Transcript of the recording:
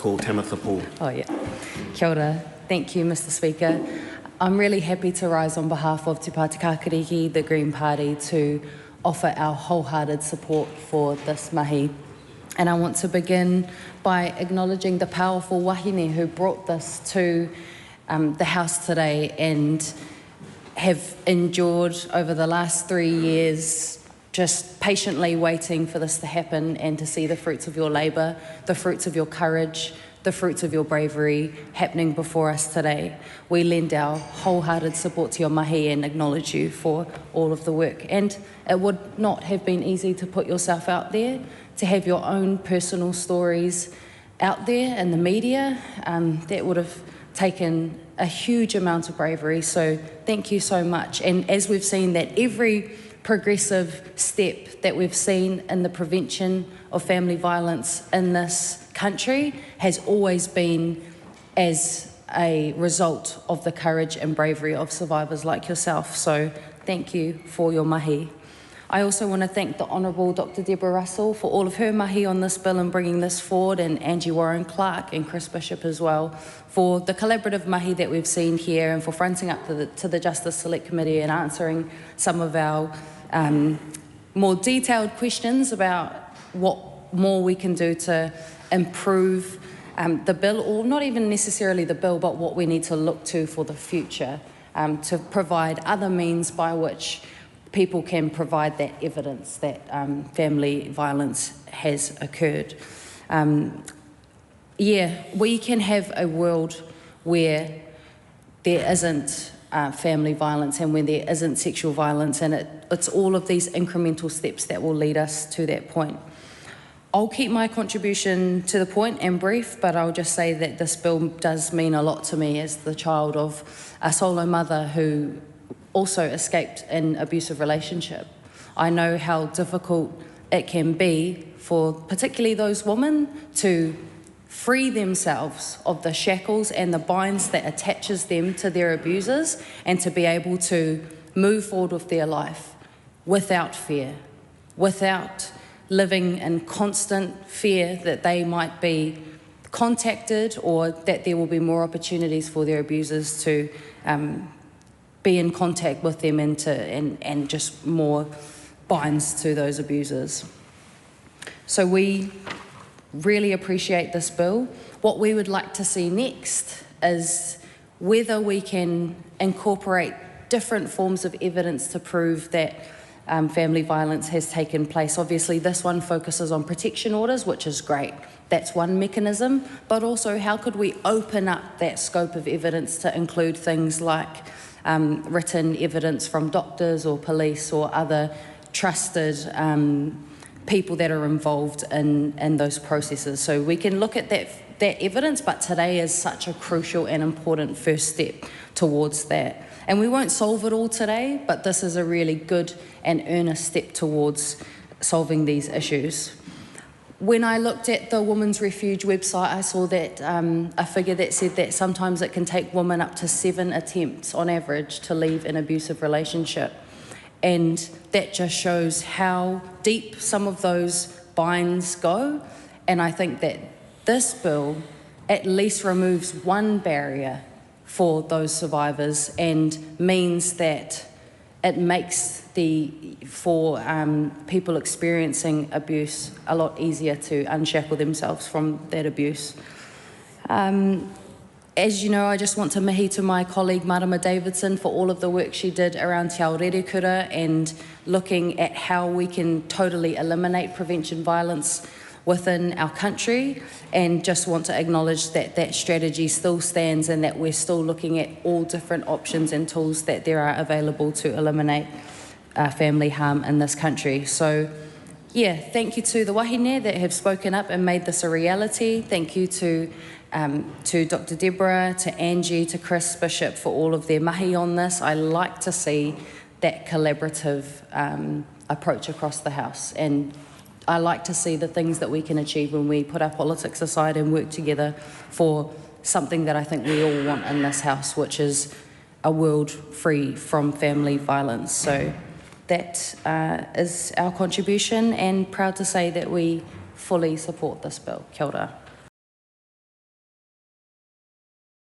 call Tamatha Paul. Oh, yeah. Kia ora. Thank you, Mr. Speaker. I'm really happy to rise on behalf of Te Pāti Kākariki, the Green Party, to offer our wholehearted support for this mahi. And I want to begin by acknowledging the powerful wahine who brought this to the House today and have endured over the last 3 years just patiently waiting for this to happen and to see the fruits of your labour, the fruits of your courage, the fruits of your bravery happening before us today. We lend our wholehearted support to your mahi and acknowledge you for all of the work. And it would not have been easy to put yourself out there, to have your own personal stories out there in the media. That would have taken a huge amount of bravery, so thank you so much. And as we've seen that every progressive step that we've seen in the prevention of family violence in this country has always been as a result of the courage and bravery of survivors like yourself, so thank you for your mahi. I also want to thank the Honourable Dr. Deborah Russell for all of her mahi on this bill and bringing this forward, and Angie Warren-Clark and Chris Bishop as well for the collaborative mahi that we've seen here and for fronting up to the Justice Select Committee and answering some of our more detailed questions about what more we can do to improve the bill, or not even necessarily the bill, but what we need to look to for the future to provide other means by which people can provide that evidence that family violence has occurred. Yeah, we can have a world where there isn't family violence and when there isn't sexual violence, and it's all of these incremental steps that will lead us to that point. I'll keep my contribution to the point and brief, but I'll just say that this bill does mean a lot to me as the child of a solo mother who also escaped an abusive relationship. I know how difficult it can be for particularly those women to free themselves of the shackles and the binds that attaches them to their abusers and to be able to move forward with their life without fear, without living in constant fear that they might be contacted or that there will be more opportunities for their abusers to be in contact with them and just more binds to those abusers. So we really appreciate this bill. What we would like to see next is whether we can incorporate different forms of evidence to prove that family violence has taken place. Obviously, this one focuses on protection orders, which is great. That's one mechanism, but also how could we open up that scope of evidence to include things like written evidence from doctors or police or other trusted people that are involved in those processes. So we can look at that evidence, but today is such a crucial and important first step towards that. And we won't solve it all today, but this is a really good and earnest step towards solving these issues. When I looked at the Women's Refuge website, I saw that a figure that said that sometimes it can take women up to 7 attempts on average to leave an abusive relationship. And that just shows how deep some of those binds go. And I think that this bill at least removes one barrier for those survivors and means that it makes for people experiencing abuse a lot easier to unshackle themselves from that abuse. As you know, I just want to mihi to my colleague Marama Davidson for all of the work she did around Te Ao Rerekura and looking at how we can totally eliminate prevention violence within our country, and just want to acknowledge that that strategy still stands and that we're still looking at all different options and tools that there are available to eliminate family harm in this country. So yeah, thank you to the wahine that have spoken up and made this a reality. Thank you to Dr. Deborah, to Angie, to Chris Bishop for all of their mahi on this. I like to see that collaborative approach across the House, and I like to see the things that we can achieve when we put our politics aside and work together for something that I think we all want in this House, which is a world free from family violence. So that is our contribution, and proud to say that we fully support this bill. Kia ora.